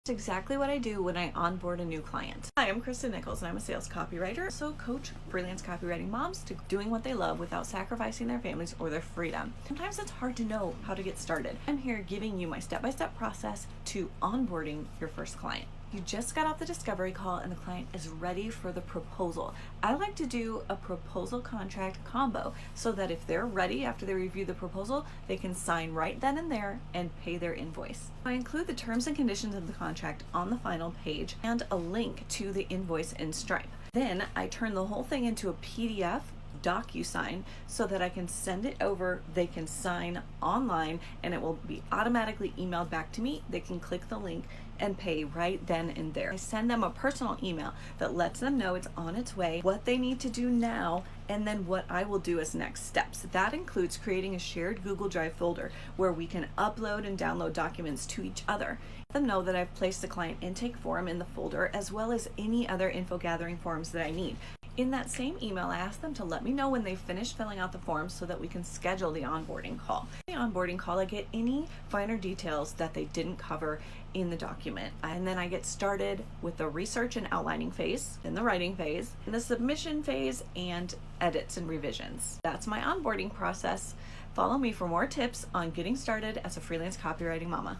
It's exactly what I do when I onboard a new client. Hi, I'm Christa Nichols and I'm a sales copywriter. So coach freelance copywriting moms to doing what they love without sacrificing their families or their freedom. Sometimes it's hard to know how to get started. I'm here giving you my step-by-step process to onboarding your first client. You just got off the discovery call and the client is ready for the proposal. I like to do a proposal contract combo so that if they're ready after they review the proposal, they can sign right then and there and pay their invoice. I include the terms and conditions of the contract on the final page and a link to the invoice in Stripe. Then I turn the whole thing into a PDF DocuSign so that I can send it over, they can sign online, and it will be automatically emailed back to me. They can click the link and pay right then and there. I send them a personal email that lets them know it's on its way, what they need to do now, and then what I will do as next steps. That includes creating a shared Google Drive folder where we can upload and download documents to each other. Let them know that I've placed the client intake form in the folder as well as any other info gathering forms that I need. In that same email, I ask them to let me know when they've finished filling out the forms so that we can schedule the onboarding call. In the onboarding call, I get any finer details that they didn't cover in the document. And then I get started with the research and outlining phase, then the writing phase, and the submission phase, and edits and revisions. That's my onboarding process. Follow me for more tips on getting started as a freelance copywriting mama.